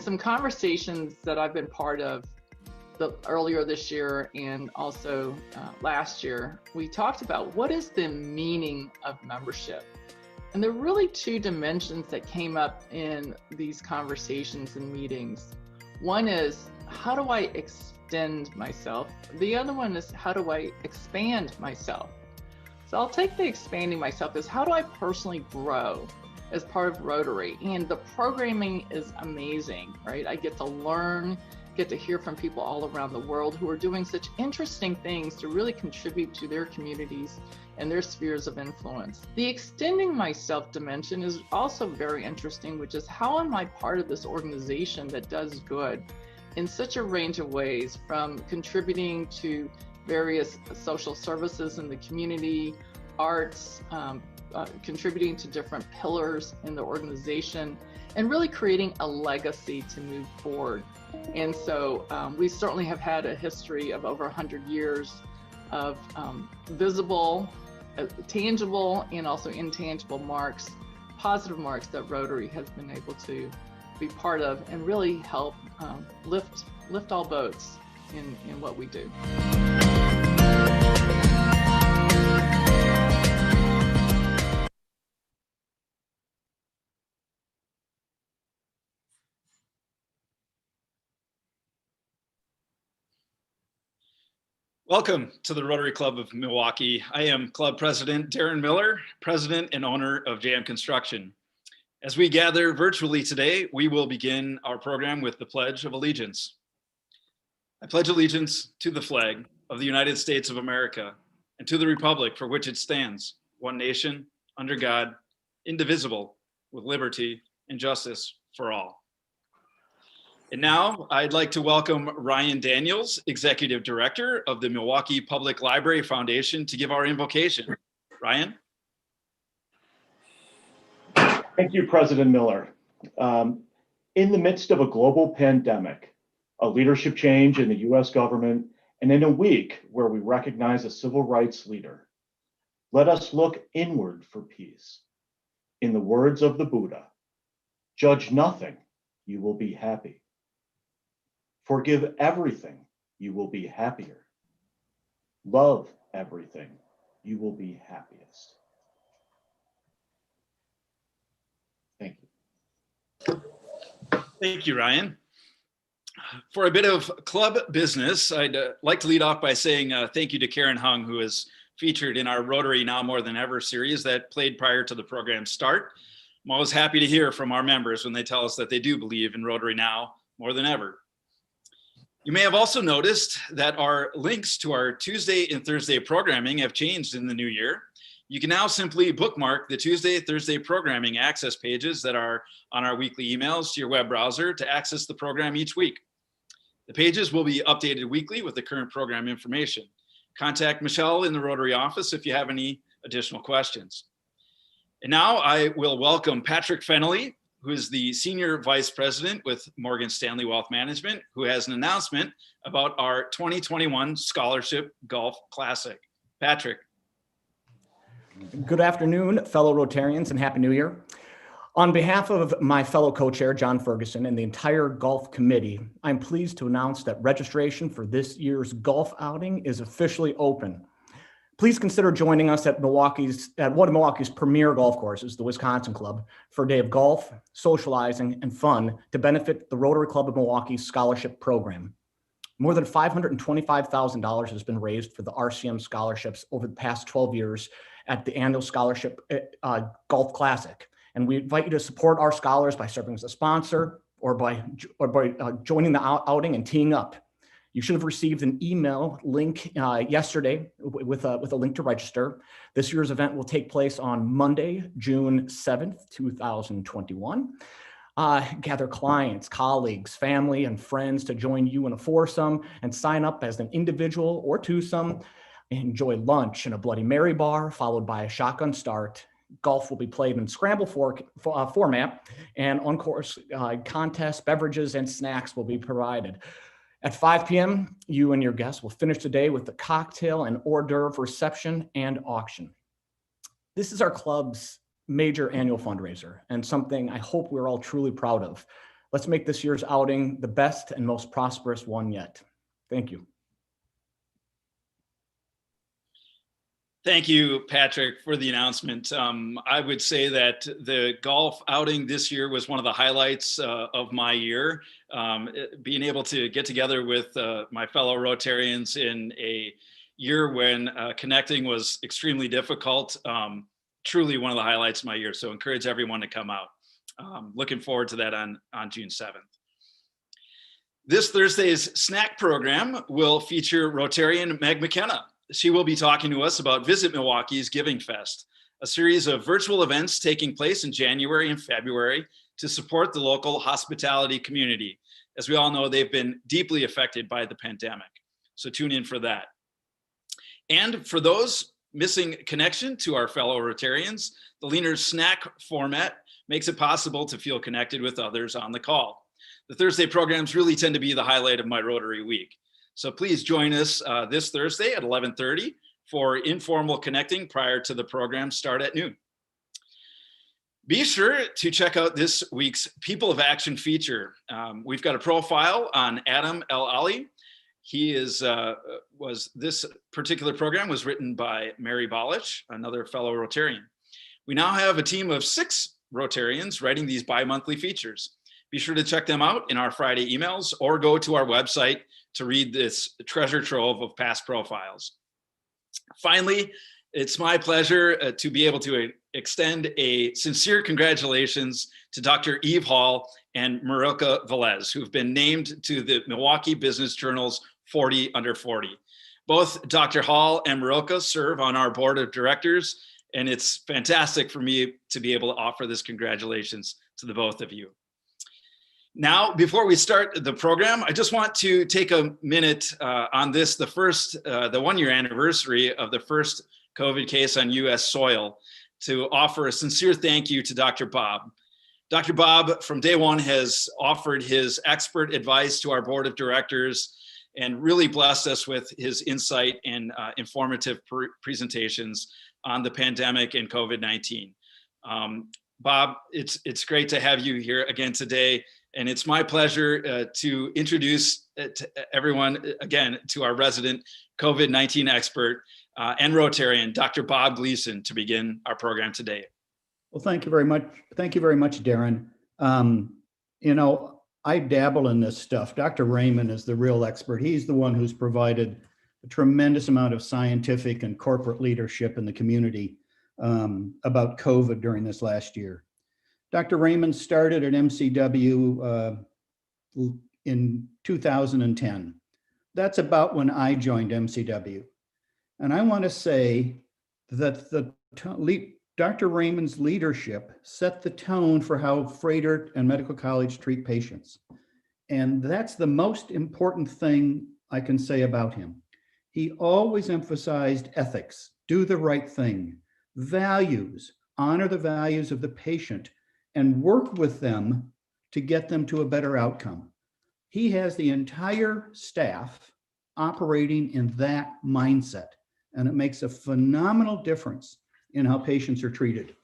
some conversations that I've been part of earlier this year and also last year. We talked about what is the meaning of membership. And there are really two dimensions that came up in these conversations and meetings. One is, how do I extend myself? The other one is, how do I expand myself? So I'll take the expanding myself as, how do I personally grow as part of Rotary? And the programming is amazing, right? I get to learn, get to hear from people all around the world who are doing such interesting things to really contribute to their communities and their spheres of influence. The extending myself dimension is also very interesting, which is, how am I part of this organization that does good in such a range of ways, from contributing to various social services in the community, arts, contributing to different pillars in the organization, and really creating a legacy to move forward. And so we certainly have had a history of over 100 years of visible, tangible, and also intangible marks, positive marks that Rotary has been able to be part of and really help lift all boats in what we do. Welcome to the Rotary Club of Milwaukee. I am Club President Darren Miller, President and owner of JM Construction. As we gather virtually today, we will begin our program with the Pledge of Allegiance. I pledge allegiance to the flag of the United States of America and to the republic for which it stands, one nation, under God, indivisible, with liberty and justice for all. And now I'd like to welcome Ryan Daniels, Executive Director of the Milwaukee Public Library Foundation, to give our invocation. Ryan? Thank you, President Miller. In the midst of a global pandemic, a leadership change in the US government, and in a week where we recognize a civil rights leader, let us look inward for peace. In the words of the Buddha, judge nothing, you will be happy. Forgive everything, you will be happier. Love everything, you will be happiest. Thank you. Thank you, Ryan. For a bit of club business, I'd like to lead off by saying thank you to Karen Hung, who is featured in our Rotary Now More Than Ever series that played prior to the program's start. I'm always happy to hear from our members when they tell us that they do believe in Rotary Now more than ever. You may have also noticed that our links to our Tuesday and Thursday programming have changed in the new year. You can now simply bookmark the Tuesday, Thursday programming access pages that are on our weekly emails to your web browser to access the program each week. The pages will be updated weekly with the current program information. Contact Michelle in the Rotary office if you have any additional questions. And now I will welcome Patrick Fennelly, who is the Senior Vice President with Morgan Stanley Wealth Management, who has an announcement about our 2021 Scholarship Golf Classic. Patrick. Good afternoon, fellow Rotarians, and Happy New Year. On behalf of my fellow co-chair, John Ferguson, and the entire golf committee, I'm pleased to announce that registration for this year's golf outing is officially open. Please consider joining us at one of Milwaukee's premier golf courses, the Wisconsin Club, for a day of golf, socializing, and fun to benefit the Rotary Club of Milwaukee's scholarship program. More than $525,000 has been raised for the RCM scholarships over the past 12 years at the annual Scholarship Golf Classic. And we invite you to support our scholars by serving as a sponsor or by joining the outing and teeing up. You should have received an email link yesterday with a link to register. This year's event will take place on Monday, June 7th, 2021. Gather clients, colleagues, family, and friends to join you in a foursome and sign up as an individual or twosome. Enjoy lunch in a Bloody Mary bar, followed by a shotgun start. Golf will be played in scramble format, and on-course contests, beverages, and snacks will be provided. At 5 p.m., you and your guests will finish the day with the cocktail and hors d'oeuvre reception and auction. This is our club's major annual fundraiser and something I hope we're all truly proud of. Let's make this year's outing the best and most prosperous one yet. Thank you. Thank you, Patrick, for the announcement. I would say that the golf outing this year was one of the highlights of my year. Being able to get together with my fellow Rotarians in a year when connecting was extremely difficult, truly one of the highlights of my year. So encourage everyone to come out. Looking forward to that on June 7th. This Thursday's snack program will feature Rotarian Meg McKenna. She will be talking to us about Visit Milwaukee's Giving Fest, a series of virtual events taking place in January and February to support the local hospitality community. As we all know, they've been deeply affected by the pandemic. So tune in for that. And for those missing connection to our fellow Rotarians, the Leaner Snack format makes it possible to feel connected with others on the call. The Thursday programs really tend to be the highlight of my Rotary week. So please join us this Thursday at 11:30 for informal connecting prior to the program start at noon. Be sure to check out this week's People of Action feature. We've got a profile on Adam El Ali. He is this particular program was written by Mary Bolich, another fellow Rotarian. We now have a team of 6 Rotarians writing these bi-monthly features. Be sure to check them out in our Friday emails or go to our website to read this treasure trove of past profiles. Finally, it's my pleasure to be able to extend a sincere congratulations to Dr. Eve Hall and Marilka Velez, who've been named to the Milwaukee Business Journal's 40 Under 40. Both Dr. Hall and Marilka serve on our board of directors, and it's fantastic for me to be able to offer this congratulations to the both of you. Now, before we start the program, I just want to take a minute on this, the 1-year anniversary of the first COVID case on US soil, to offer a sincere thank you to Dr. Bob. Dr. Bob, from day one, has offered his expert advice to our board of directors and really blessed us with his insight and informative presentations on the pandemic and COVID-19. Bob, it's great to have you here again today. And it's my pleasure to introduce to everyone again to our resident COVID-19 expert and Rotarian, Dr. Bob Gleeson, to begin our program today. Well, thank you very much. Thank you very much, Darren. You know, I dabble in this stuff. Dr. Raymond is the real expert. He's the one who's provided a tremendous amount of scientific and corporate leadership in the community about COVID during this last year. Dr. Raymond started at MCW in 2010. That's about when I joined MCW. And I want to say that Dr. Raymond's leadership set the tone for how Froedtert and Medical College treat patients. And that's the most important thing I can say about him. He always emphasized ethics, do the right thing, values, honor the values of the patient, and work with them to get them to a better outcome. He has the entire staff operating in that mindset, and it makes a phenomenal difference in how patients are treated.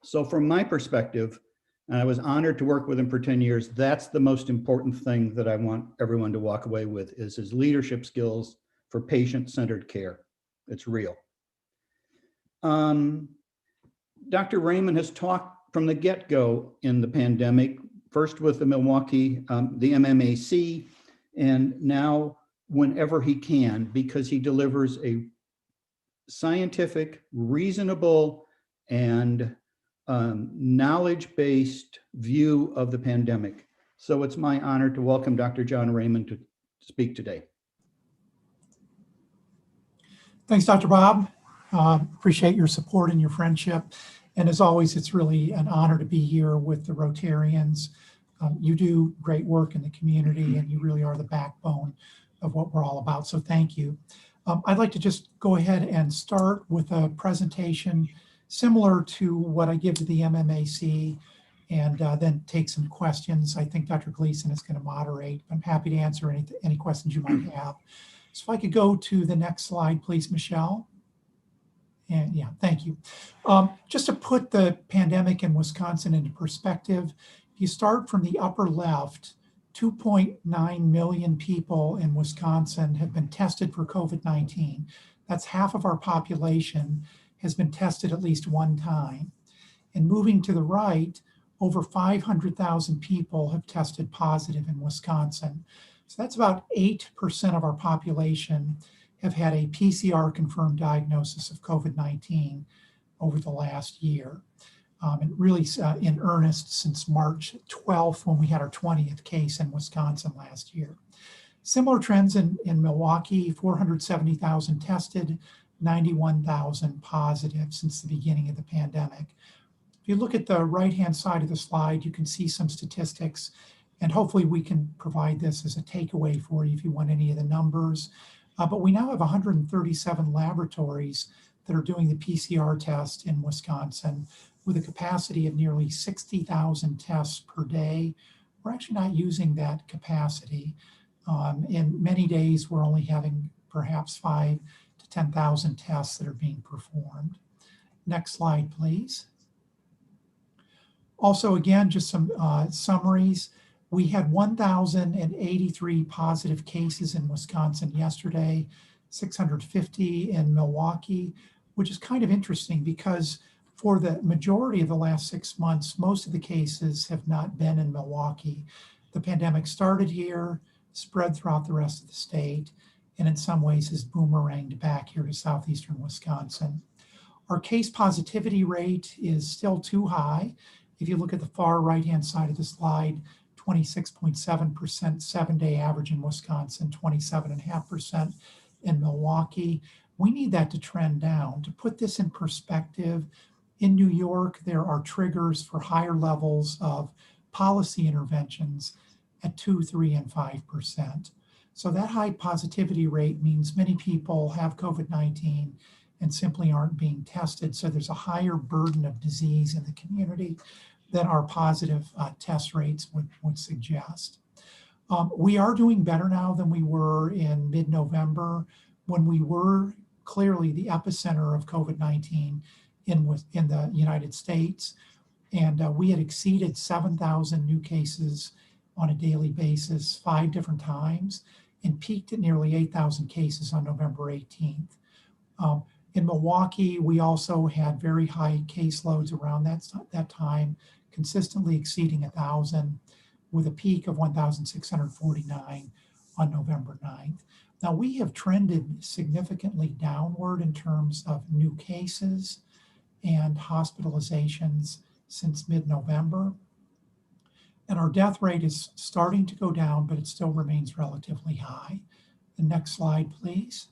So from my perspective, and I was honored to work with him for 10 years, that's the most important thing that I want everyone to walk away with, is his leadership skills for patient-centered care. It's real. Dr. Raymond has talked from the get-go in the pandemic, first with the Milwaukee, the MMAC, and now whenever he can, because he delivers a scientific, reasonable, and knowledge-based view of the pandemic. So it's my honor to welcome Dr. John Raymond to speak today. Thanks, Dr. Bob. Appreciate your support and your friendship. And as always, it's really an honor to be here with the Rotarians. You do great work in the community, and you really are the backbone of what we're all about. So thank you. I'd like to just go ahead and start with a presentation similar to what I give to the MMAC, and then take some questions. I think Dr. Gleeson is going to moderate. I'm happy to answer any questions you might have. So if I could go to the next slide, please, Michelle. And yeah, thank you. Just to put the pandemic in Wisconsin into perspective, If you start from the upper left, 2.9 million people in Wisconsin have been tested for COVID-19. That's half of our population has been tested at least one time. And moving to the right, over 500,000 people have tested positive in Wisconsin. So that's about 8% of our population have had a PCR confirmed diagnosis of COVID-19 over the last year. And really in earnest since March 12th, when we had our 20th case in Wisconsin last year. Similar trends in Milwaukee, 470,000 tested, 91,000 positive since the beginning of the pandemic. If you look at the right-hand side of the slide, you can see some statistics, and hopefully we can provide this as a takeaway for you if you want any of the numbers. But we now have 137 laboratories that are doing the PCR test in Wisconsin with a capacity of nearly 60,000 tests per day. We're actually not using that capacity. In many days, we're only having perhaps 5,000 to 10,000 tests that are being performed. Next slide, please. Also, again, just some summaries. We had 1,083 positive cases in Wisconsin yesterday, 650 in Milwaukee, which is kind of interesting because for the majority of the last 6 months, most of the cases have not been in Milwaukee. The pandemic started here, spread throughout the rest of the state, and in some ways has boomeranged back here to southeastern Wisconsin. Our case positivity rate is still too high. If you look at the far right-hand side of the slide, 26.7% 7-day average in Wisconsin, 27.5% in Milwaukee. We need that to trend down. To put this in perspective, in New York, there are triggers for higher levels of policy interventions at 2, 3, and 5%. So that high positivity rate means many people have COVID-19 and simply aren't being tested. So there's a higher burden of disease in the community than our positive test rates would suggest. We are doing better now than we were in mid-November, when we were clearly the epicenter of COVID-19 in the United States. And we had exceeded 7,000 new cases on a daily basis 5 different times and peaked at nearly 8,000 cases on November 18th. In Milwaukee, we also had very high caseloads around that time, consistently exceeding 1,000, with a peak of 1,649 on November 9th. Now, we have trended significantly downward in terms of new cases and hospitalizations since mid-November. And our death rate is starting to go down, but it still remains relatively high. The next slide, please.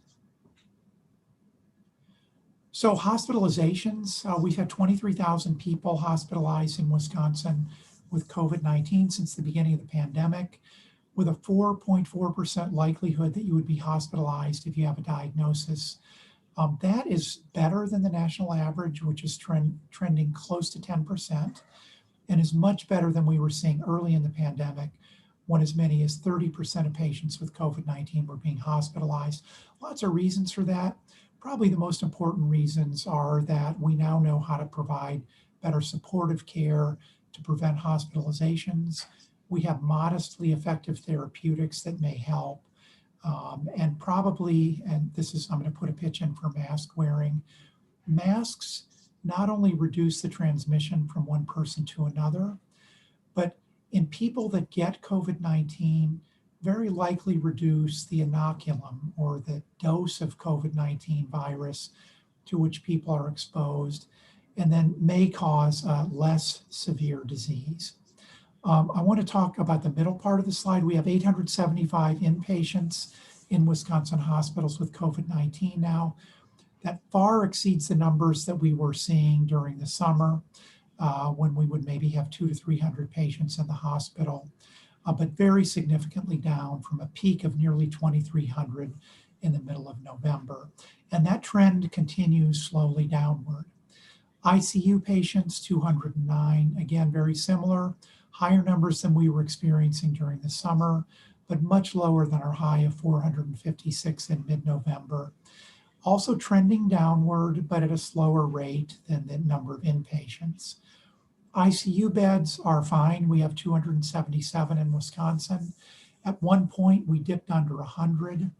So hospitalizations, we've had 23,000 people hospitalized in Wisconsin with COVID-19 since the beginning of the pandemic, with a 4.4% likelihood that you would be hospitalized if you have a diagnosis. That is better than the national average, which is trending close to 10%, and is much better than we were seeing early in the pandemic, when as many as 30% of patients with COVID-19 were being hospitalized. Lots of reasons for that. Probably the most important reasons are that we now know how to provide better supportive care to prevent hospitalizations. We have modestly effective therapeutics that may help. And probably, and this is, I'm going to put a pitch in for mask wearing. Masks not only reduce the transmission from one person to another, but in people that get COVID-19, very likely reduce the inoculum or the dose of COVID-19 virus to which people are exposed, and then may cause less severe disease. I want to talk about the middle part of the slide. We have 875 inpatients in Wisconsin hospitals with COVID-19 now. That far exceeds the numbers that we were seeing during the summer, when we would maybe have 200 to 300 patients in the hospital, but very significantly down from a peak of nearly 2,300 in the middle of November. And that trend continues slowly downward. ICU patients, 209, again, very similar, higher numbers than we were experiencing during the summer, but much lower than our high of 456 in mid-November. Also trending downward, but at a slower rate than the number of inpatients. ICU beds are fine. We have 277 in Wisconsin. At one point, we dipped under 100,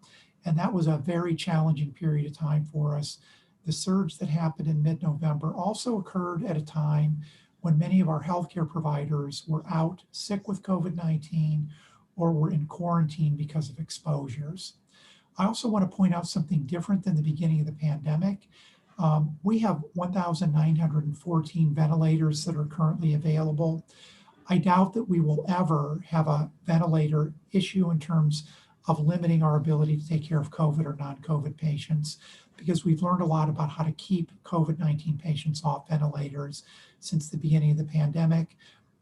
and that was a very challenging period of time for us. The surge that happened in mid-November also occurred at a time when many of our healthcare providers were out sick with COVID-19 or were in quarantine because of exposures. I also want to point out something different than the beginning of the pandemic. We have 1,914 ventilators that are currently available. I doubt that we will ever have a ventilator issue in terms of limiting our ability to take care of COVID or non-COVID patients, because we've learned a lot about how to keep COVID-19 patients off ventilators since the beginning of the pandemic.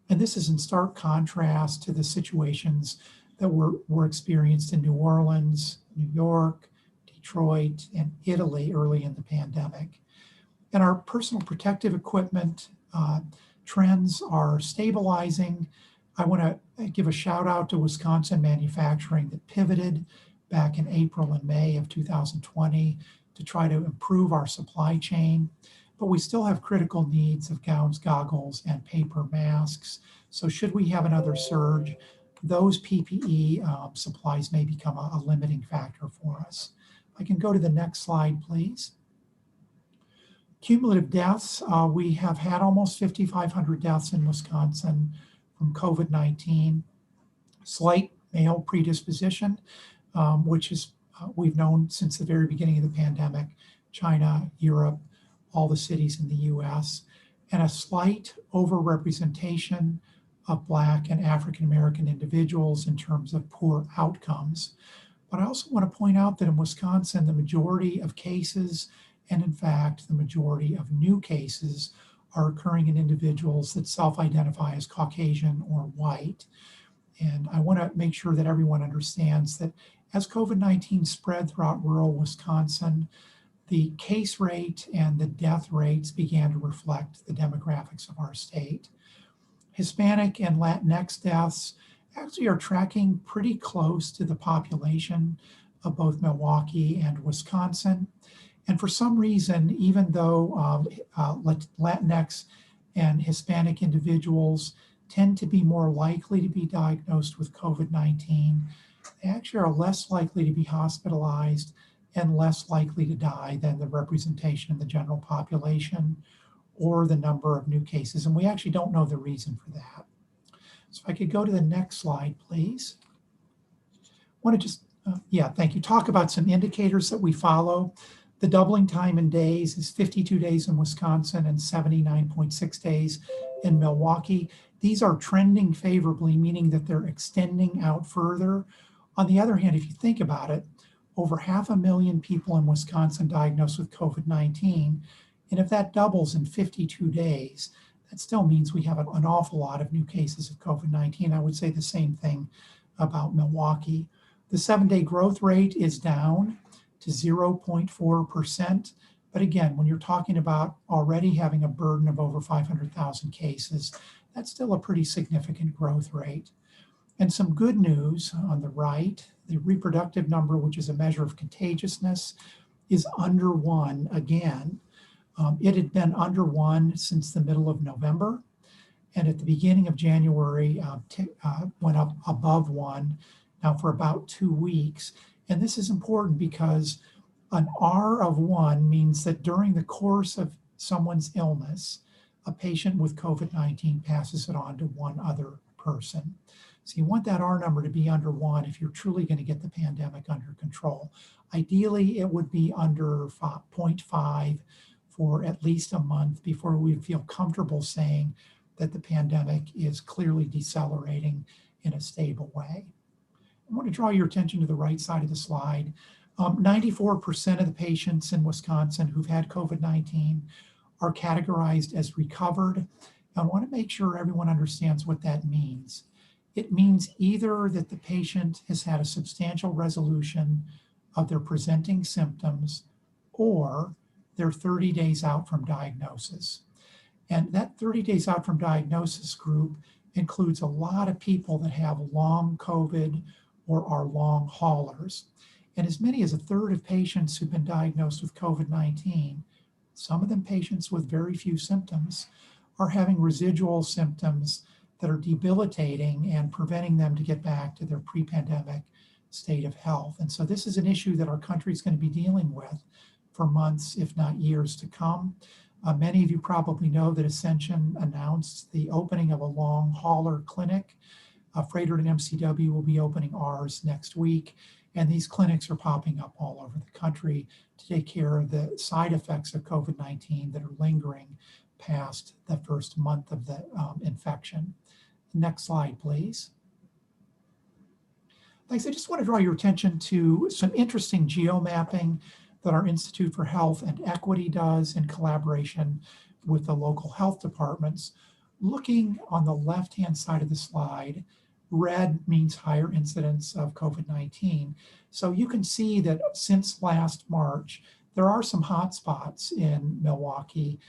And this is in stark contrast to the situations that were experienced in New Orleans, New York, Detroit, and Italy early in the pandemic. And our personal protective equipment trends are stabilizing. I want to give a shout out to Wisconsin manufacturing that pivoted back in April and May of 2020 to try to improve our supply chain. But we still have critical needs of gowns, goggles, and paper masks. So should we have another surge, those PPE supplies may become a limiting factor for us. I can go to the next slide, please. Cumulative deaths, we have had almost 5,500 deaths in Wisconsin from COVID-19. Slight male predisposition, which is we've known since the very beginning of the pandemic, China, Europe, all the cities in the US, and a slight overrepresentation of Black and African American individuals in terms of poor outcomes. But I also want to point out that in Wisconsin, the majority of cases, and in fact, the majority of new cases, are occurring in individuals that self-identify as Caucasian or white. And I want to make sure that everyone understands that as COVID-19 spread throughout rural Wisconsin, the case rate and the death rates began to reflect the demographics of our state. Hispanic and Latinx deaths actually are tracking pretty close to the population of both Milwaukee and Wisconsin. And for some reason, even though Latinx and Hispanic individuals tend to be more likely to be diagnosed with COVID-19, they actually are less likely to be hospitalized and less likely to die than the representation in the general population or the number of new cases. And we actually don't know the reason for that. So if I could go to the next slide, please. I want to just, thank you. Talk about some indicators that we follow. The doubling time in days is 52 days in Wisconsin and 79.6 days in Milwaukee. These are trending favorably, meaning that they're extending out further. On the other hand, if you think about it, over 500,000 people in Wisconsin diagnosed with COVID-19. And if that doubles in 52 days, that still means we have an awful lot of new cases of COVID-19. I would say the same thing about Milwaukee. The 7-day growth rate is down to 0.4%. But again, when you're talking about already having a burden of over 500,000 cases, that's still a pretty significant growth rate. And some good news on the right, the reproductive number, which is a measure of contagiousness, is under 1 again. It had been under 1 since the middle of November. And at the beginning of January, went up above 1 now for about 2 weeks. And this is important because an R of 1 means that during the course of someone's illness, a patient with COVID-19 passes it on to one other person. So you want that R number to be under 1 if you're truly going to get the pandemic under control. Ideally, it would be under 0.5 for at least a month before we feel comfortable saying that the pandemic is clearly decelerating in a stable way. I want to draw your attention to the right side of the slide. 94% of the patients in Wisconsin who've had COVID-19 are categorized as recovered. I want to make sure everyone understands what that means. It means either that the patient has had a substantial resolution of their presenting symptoms or they're 30 days out from diagnosis. And that 30 days out from diagnosis group includes a lot of people that have long COVID or are long haulers. And as many as a third of patients who've been diagnosed with COVID-19, some of them patients with very few symptoms, are having residual symptoms that are debilitating and preventing them to get back to their pre-pandemic state of health. And so this is an issue that our country is going to be dealing with for months, if not years to come. Many of you probably know that Ascension announced the opening of a long hauler clinic. Freighter and MCW will be opening ours next week. And these clinics are popping up all over the country to take care of the side effects of COVID-19 that are lingering past the first month of the infection. Next slide, please. Thanks. I just want to draw your attention to some interesting geomapping that our Institute for Health and Equity does in collaboration with the local health departments. Looking on the left-hand side of the slide, red means higher incidence of COVID-19. So you can see that since last March, there are some hotspots in Milwaukee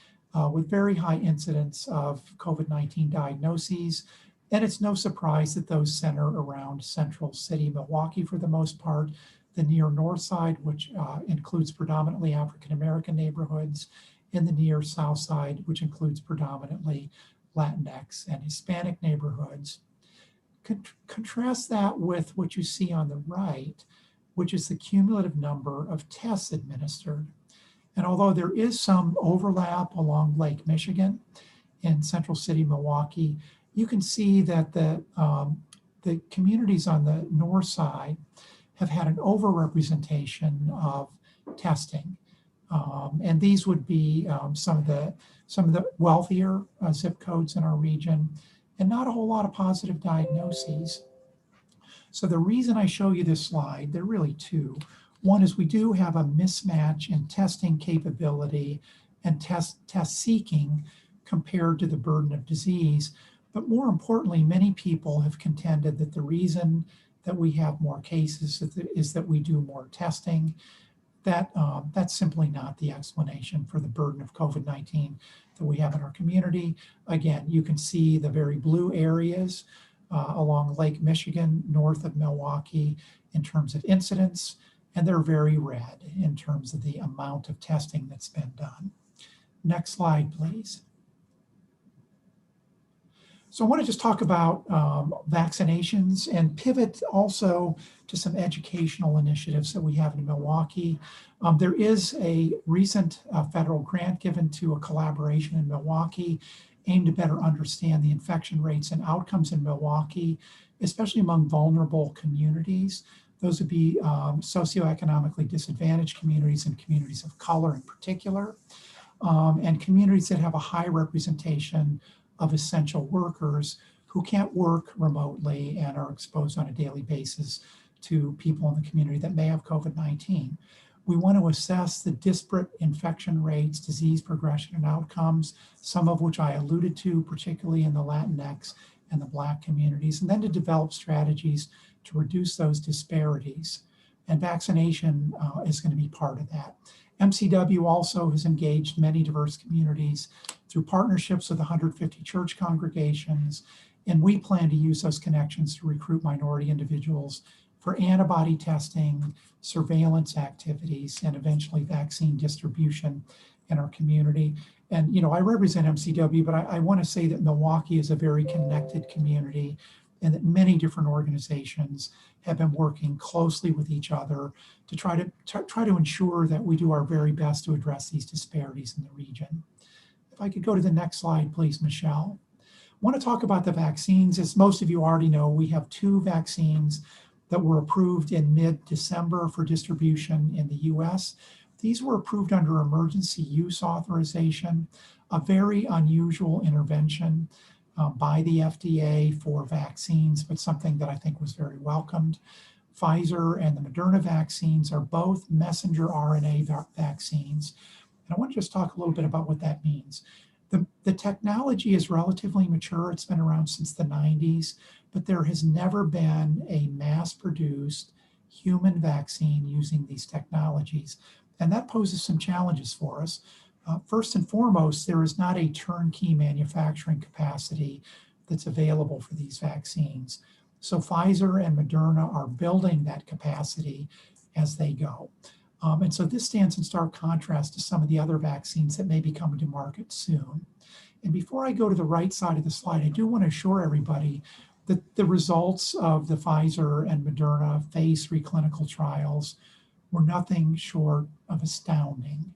with very high incidence of COVID-19 diagnoses. And it's no surprise that those center around Central City, Milwaukee for the most part, the near north side, which includes predominantly African-American neighborhoods, and the near south side, which includes predominantly Latinx and Hispanic neighborhoods. Contrast that with what you see on the right, which is the cumulative number of tests administered. And although there is some overlap along Lake Michigan in Central City, Milwaukee, you can see that the communities on the north side have had an overrepresentation of testing. And these would be some of the wealthier zip codes in our region, and not a whole lot of positive diagnoses. So the reason I show you this slide, there are really two. One is we do have a mismatch in testing capability and test seeking compared to the burden of disease. But more importantly, many people have contended that the reason that we have more cases is that we do more testing. That's simply not the explanation for the burden of COVID-19 that we have in our community. Again, you can see the very blue areas along Lake Michigan, north of Milwaukee, in terms of incidence, and they're very red in terms of the amount of testing that's been done. Next slide, please. So I want to just talk about vaccinations and pivot also to some educational initiatives that we have in Milwaukee. There is a recent federal grant given to a collaboration in Milwaukee aimed to better understand the infection rates and outcomes in Milwaukee, especially among vulnerable communities. Those would be socioeconomically disadvantaged communities and communities of color in particular, and communities that have a high representation of essential workers who can't work remotely and are exposed on a daily basis to people in the community that may have COVID-19. We want to assess the disparate infection rates, disease progression, and outcomes, some of which I alluded to, particularly in the Latinx and the Black communities, and then to develop strategies to reduce those disparities. And vaccination is going to be part of that. MCW also has engaged many diverse communities through partnerships with 150 church congregations, and we plan to use those connections to recruit minority individuals for antibody testing, surveillance activities, and eventually vaccine distribution in our community. And, you know, I represent MCW, but I want to say that Milwaukee is a very connected community and that many different organizations have been working closely with each other to try to ensure that we do our very best to address these disparities in the region. If I could go to the next slide, please, Michelle. I want to talk about the vaccines. As most of you already know, we have 2 vaccines that were approved in mid-December for distribution in the US. These were approved under emergency use authorization, a very unusual intervention by the FDA for vaccines, but something that I think was very welcomed. Pfizer and the Moderna vaccines are both messenger RNA vaccines. And I want to just talk a little bit about what that means. The technology is relatively mature. It's been around since the 90s, but there has never been a mass-produced human vaccine using these technologies. And that poses some challenges for us. First and foremost, there is not a turnkey manufacturing capacity that's available for these vaccines. So Pfizer and Moderna are building that capacity as they go. And so this stands in stark contrast to some of the other vaccines that may be coming to market soon. And before I go to the right side of the slide, I do want to assure everybody that the results of the Pfizer and Moderna phase 3 clinical trials were nothing short of astounding.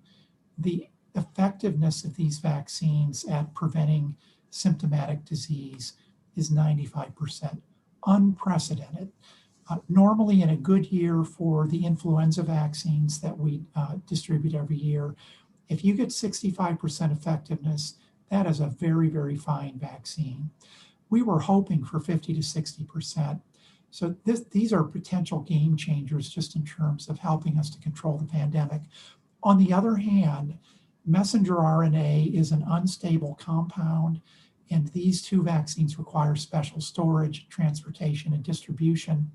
The effectiveness of these vaccines at preventing symptomatic disease is 95%, unprecedented. Normally in a good year for the influenza vaccines that we distribute every year, if you get 65% effectiveness, that is a very, very fine vaccine. We were hoping for 50 to 60%. So these are potential game changers just in terms of helping us to control the pandemic. On the other hand, messenger RNA is an unstable compound, and these two vaccines require special storage, transportation, and distribution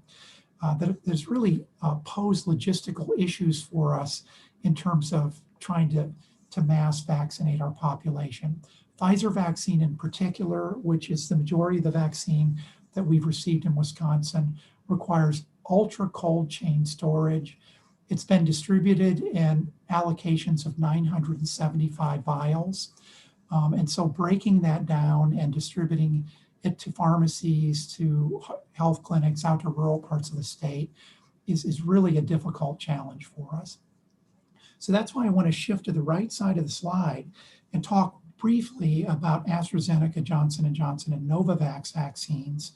there's really posed logistical issues for us in terms of trying to mass vaccinate our population. Pfizer vaccine in particular, which is the majority of the vaccine that we've received in Wisconsin, requires ultra cold chain storage. It's been distributed in allocations of 975 vials. And so breaking that down and distributing it to pharmacies, to health clinics, out to rural parts of the state is really a difficult challenge for us. So that's why I want to shift to the right side of the slide and talk briefly about AstraZeneca, Johnson & Johnson, and Novavax vaccines.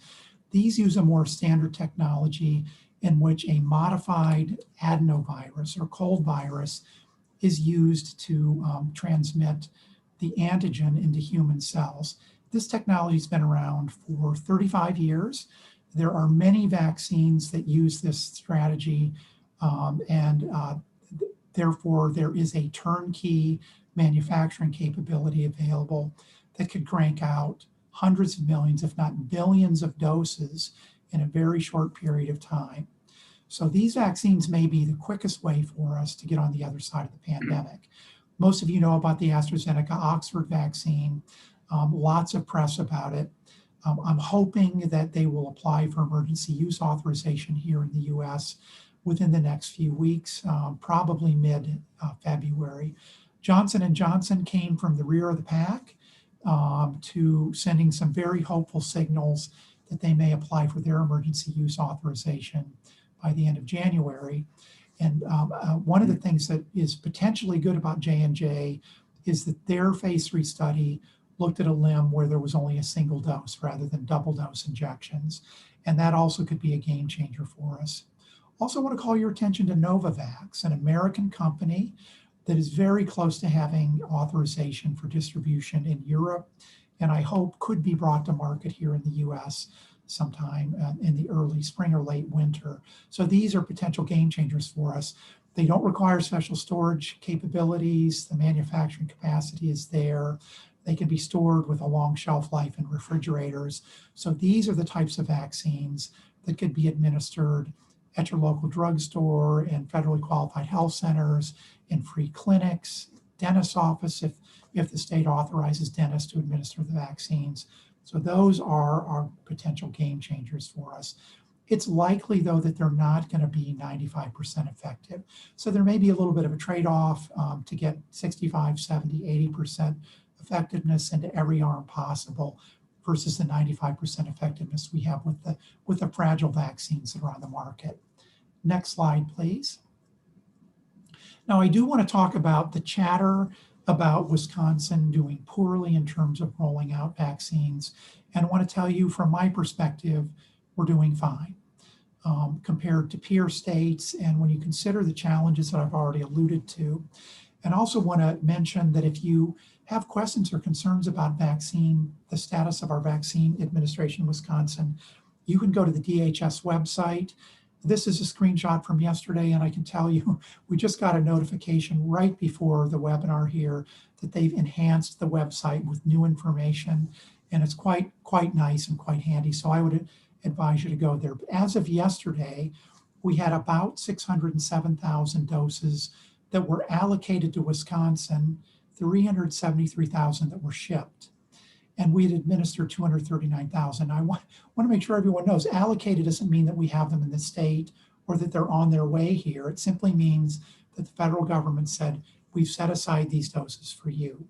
These use a more standard technology in which a modified adenovirus or cold virus is used to transmit the antigen into human cells. This technology has been around for 35 years. There are many vaccines that use this strategy, therefore there is a turnkey manufacturing capability available that could crank out hundreds of millions, if not billions of doses in a very short period of time. So these vaccines may be the quickest way for us to get on the other side of the pandemic. Most of you know about the AstraZeneca Oxford vaccine, lots of press about it. I'm hoping that they will apply for emergency use authorization here in the US within the next few weeks, probably mid-February. Johnson & Johnson came from the rear of the pack to sending some very hopeful signals that they may apply for their emergency use authorization by the end of January. And one of the things that is potentially good about J&J is that their phase 3 study looked at a limb where there was only a single dose rather than double dose injections. And that also could be a game changer for us. Also want to call your attention to Novavax, an American company that is very close to having authorization for distribution in Europe, and I hope could be brought to market here in the US sometime in the early spring or late winter. So these are potential game changers for us. They don't require special storage capabilities. The manufacturing capacity is there. They can be stored with a long shelf life in refrigerators. So these are the types of vaccines that could be administered at your local drugstore and federally qualified health centers, in free clinics, dentist's office, if the state authorizes dentists to administer the vaccines. So those are our potential game changers for us. It's likely, though, that they're not going to be 95% effective. So there may be a little bit of a trade-off to get 65, 70, 80% effectiveness into every arm possible versus the 95% effectiveness we have with the fragile vaccines that are on the market. Next slide, please. Now, I do want to talk about the chatter about Wisconsin doing poorly in terms of rolling out vaccines. And I want to tell you from my perspective, we're doing fine compared to peer states. And when you consider the challenges that I've already alluded to, and also want to mention that if you have questions or concerns about the status of our vaccine administration in Wisconsin, you can go to the DHS website. This is a screenshot from yesterday, and I can tell you, we just got a notification right before the webinar here that they've enhanced the website with new information, and it's quite nice and quite handy. So I would advise you to go there. But as of yesterday, we had about 607,000 doses that were allocated to Wisconsin, 373,000 that were shipped. And we had administered 239,000. I want to make sure everyone knows allocated doesn't mean that we have them in the state or that they're on their way here. It simply means that the federal government said, we've set aside these doses for you.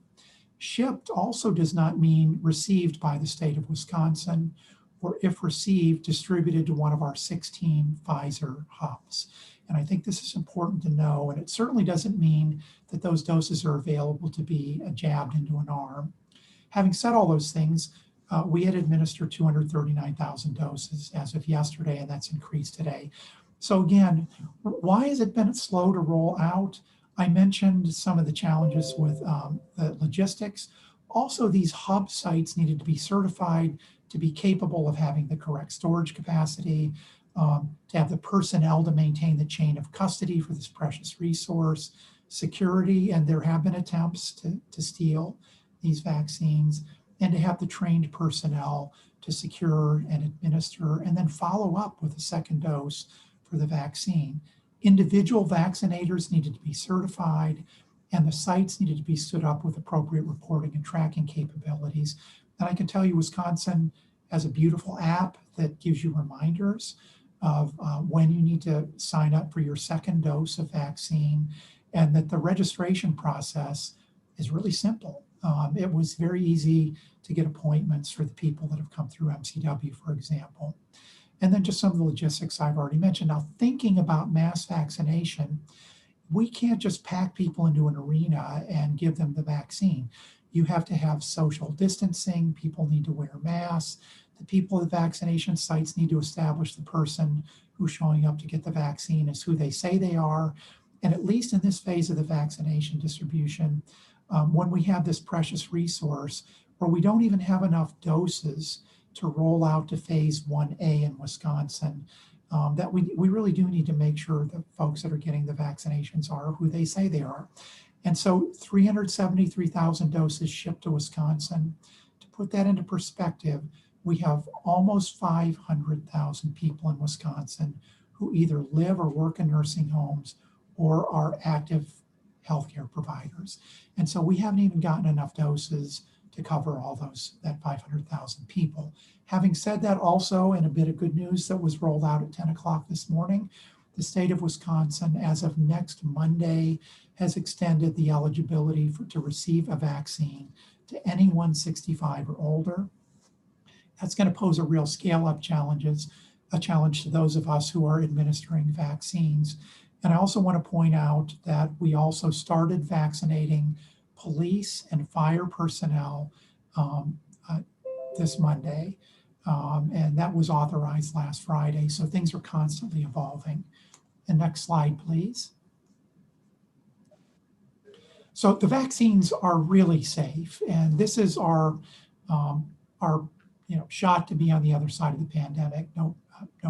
Shipped also does not mean received by the state of Wisconsin, or if received, distributed to one of our 16 Pfizer hubs. And I think this is important to know, and it certainly doesn't mean that those doses are available to be jabbed into an arm. Having said all those things, we had administered 239,000 doses as of yesterday, and that's increased today. So again, why has it been slow to roll out? I mentioned some of the challenges with the logistics. Also, these hub sites needed to be certified to be capable of having the correct storage capacity, to have the personnel to maintain the chain of custody for this precious resource, security, and there have been attempts to steal these vaccines, and to have the trained personnel to secure and administer and then follow up with a second dose for the vaccine. Individual vaccinators needed to be certified, and the sites needed to be stood up with appropriate reporting and tracking capabilities. And I can tell you Wisconsin has a beautiful app that gives you reminders of when you need to sign up for your second dose of vaccine, and that the registration process is really simple. It was very easy to get appointments for the people that have come through MCW, for example. And then just some of the logistics I've already mentioned. Now, thinking about mass vaccination, we can't just pack people into an arena and give them the vaccine. You have to have social distancing. People need to wear masks. The people at the vaccination sites need to establish the person who's showing up to get the vaccine is who they say they are. And at least in this phase of the vaccination distribution, when we have this precious resource where we don't even have enough doses to roll out to phase 1A in Wisconsin, that we really do need to make sure the folks that are getting the vaccinations are who they say they are. And so 373,000 doses shipped to Wisconsin. To put that into perspective, we have almost 500,000 people in Wisconsin who either live or work in nursing homes or are active healthcare providers. And so we haven't even gotten enough doses to cover all that 500,000 people. Having said that, also, and a bit of good news that was rolled out at 10 o'clock this morning, the state of Wisconsin, as of next Monday, has extended the eligibility to receive a vaccine to anyone 65 or older. That's going to pose a real scale-up challenge to those of us who are administering vaccines. And I also want to point out that we also started vaccinating police and fire personnel this Monday, and that was authorized last Friday. So things are constantly evolving. And next slide, please. So the vaccines are really safe, and this is our shot to be on the other side of the pandemic. No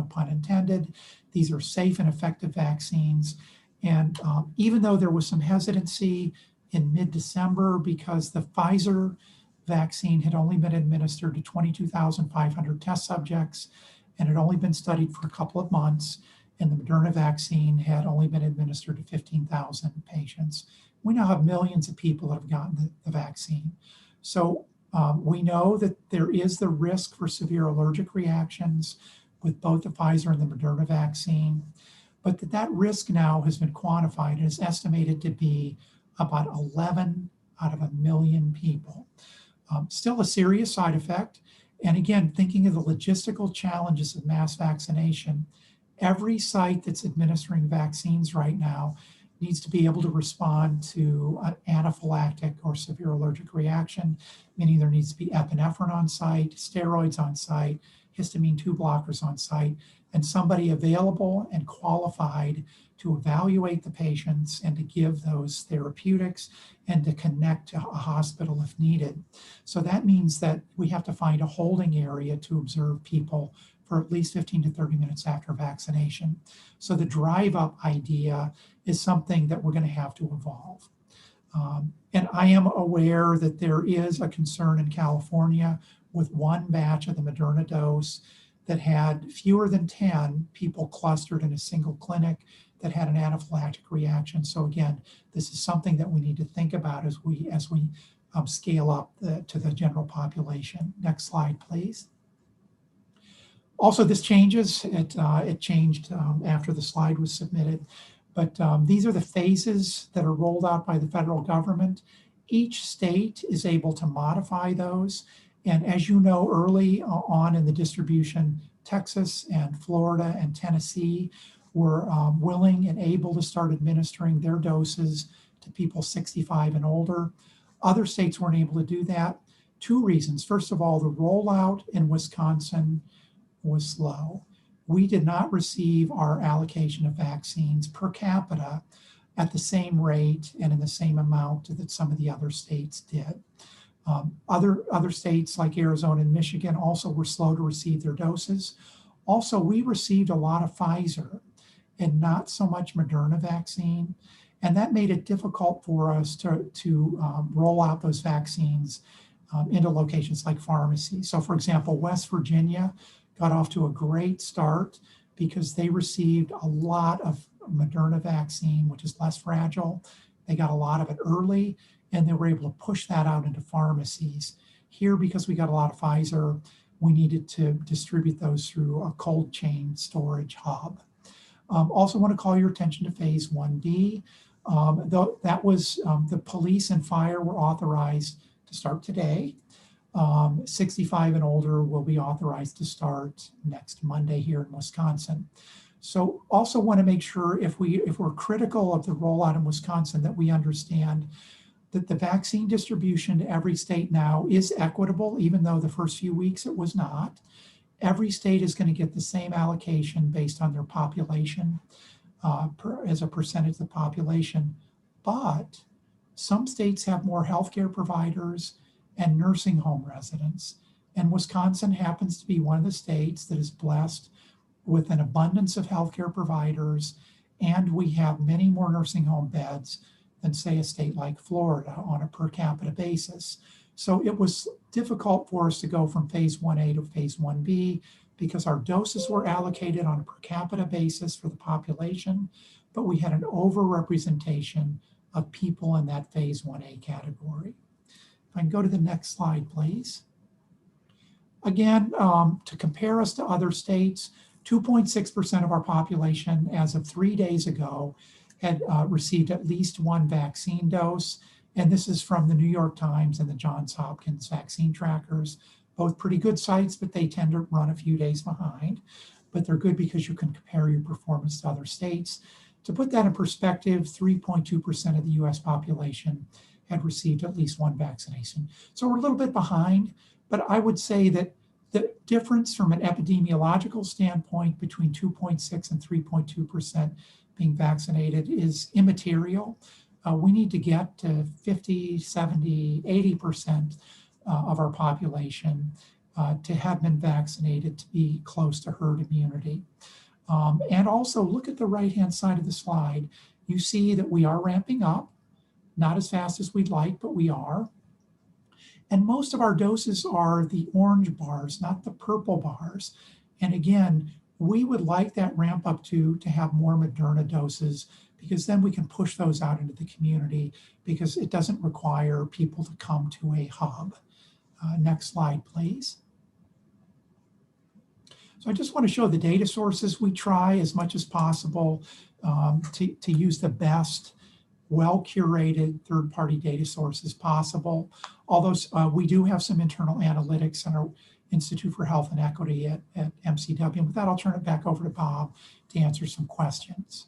pun intended. These are safe and effective vaccines. And even though there was some hesitancy in mid-December because the Pfizer vaccine had only been administered to 22,500 test subjects and had only been studied for a couple of months, and the Moderna vaccine had only been administered to 15,000 patients. We now have millions of people that have gotten the vaccine. So we know that there is the risk for severe allergic reactions with both the Pfizer and the Moderna vaccine, but that risk now has been quantified and is estimated to be about 11 out of 1 million people. Still a serious side effect. And again, thinking of the logistical challenges of mass vaccination, every site that's administering vaccines right now needs to be able to respond to an anaphylactic or severe allergic reaction, meaning there needs to be epinephrine on site, steroids on site, histamine 2 blockers on site, and somebody available and qualified to evaluate the patients and to give those therapeutics and to connect to a hospital if needed. So that means that we have to find a holding area to observe people for at least 15 to 30 minutes after vaccination. So the drive-up idea is something that we're going to have to evolve. And I am aware that there is a concern in California with one batch of the Moderna dose that had fewer than 10 people clustered in a single clinic that had an anaphylactic reaction. So again, this is something that we need to think about as we scale up to the general population. Next slide, please. Also, this changes. It changed after the slide was submitted. But these are the phases that are rolled out by the federal government. Each state is able to modify those. And as you know, early on in the distribution, Texas and Florida and Tennessee were willing and able to start administering their doses to people 65 and older. Other states weren't able to do that. Two reasons. First of all, the rollout in Wisconsin was slow. We did not receive our allocation of vaccines per capita at the same rate and in the same amount that some of the other states did. Other states like Arizona and Michigan also were slow to receive their doses. Also, we received a lot of Pfizer and not so much Moderna vaccine. And that made it difficult for us to roll out those vaccines into locations like pharmacies. So for example, West Virginia got off to a great start because they received a lot of Moderna vaccine, which is less fragile. They got a lot of it early, and they were able to push that out into pharmacies. Here, because we got a lot of Pfizer, we needed to distribute those through a cold chain storage hub. Also want to call your attention to phase 1B. That was the police and fire were authorized to start today. 65 and older will be authorized to start next Monday here in Wisconsin. So also want to make sure if we're critical of the rollout in Wisconsin that we understand that the vaccine distribution to every state now is equitable, even though the first few weeks it was not. Every state is going to get the same allocation based on their population as a percentage of the population. But some states have more healthcare providers and nursing home residents. And Wisconsin happens to be one of the states that is blessed with an abundance of healthcare providers, and we have many more nursing home beds than, say, a state like Florida on a per capita basis. So it was difficult for us to go from phase 1A to phase 1B because our doses were allocated on a per capita basis for the population, but we had an overrepresentation of people in that phase 1A category. If I can go to the next slide, please. Again, to compare us to other states, 2.6% of our population as of 3 days ago had received at least one vaccine dose. And this is from the New York Times and the Johns Hopkins vaccine trackers, both pretty good sites, but they tend to run a few days behind. But they're good because you can compare your performance to other states. To put that in perspective, 3.2% of the US population had received at least one vaccination. So we're a little bit behind, but I would say that the difference from an epidemiological standpoint between 2.6 and 3.2% being vaccinated is immaterial. We need to get to 50, 70, 80% of our population to have been vaccinated to be close to herd immunity. And also look at the right-hand side of the slide. You see that we are ramping up, not as fast as we'd like, but we are. And most of our doses are the orange bars, not the purple bars. And again, we would like that ramp up to have more Moderna doses, because then we can push those out into the community because it doesn't require people to come to a hub. Next slide, please. So I just want to show the data sources. We try as much as possible to use the best, well-curated third-party data sources possible. Although we do have some internal analytics in our Institute for Health and Equity at MCW. And with that, I'll turn it back over to Bob to answer some questions.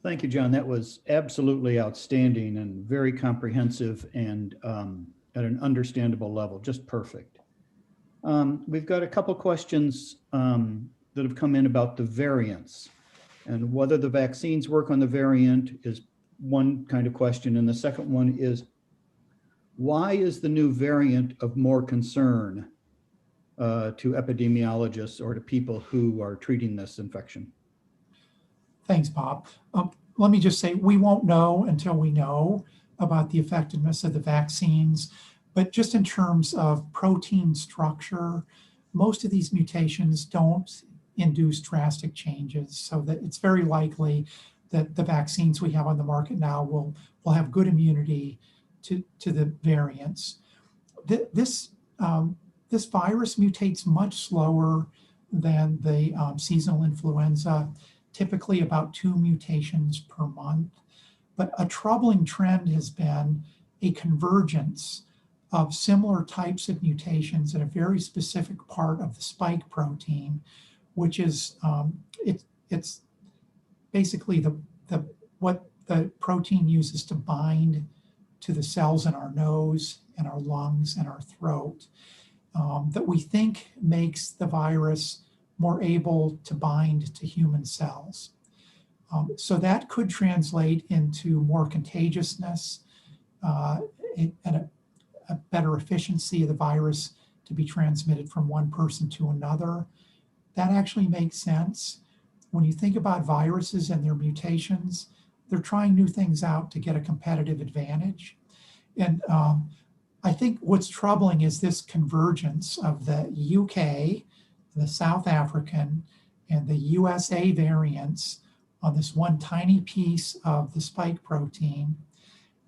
Thank you, John. That was absolutely outstanding and very comprehensive and at an understandable level, just perfect. We've got a couple questions that have come in about the variants, and whether the vaccines work on the variant is one kind of question. And the second one is, why is the new variant of more concern to epidemiologists or to people who are treating this infection? Thanks, Bob. Let me just say, we won't know until we know about the effectiveness of the vaccines, but just in terms of protein structure, most of these mutations don't induce drastic changes, so that it's very likely that the vaccines we have on the market now will have good immunity to the variants. This virus mutates much slower than the seasonal influenza, typically about 2 mutations per month. But a troubling trend has been a convergence of similar types of mutations in a very specific part of the spike protein, which is it's basically what the protein uses to bind to the cells in our nose and our lungs and our throat, that we think makes the virus more able to bind to human cells. So that could translate into more contagiousness and a better efficiency of the virus to be transmitted from one person to another. That actually makes sense. When you think about viruses and their mutations, they're trying new things out to get a competitive advantage. And I think what's troubling is this convergence of the UK, the South African, and the USA variants on this one tiny piece of the spike protein,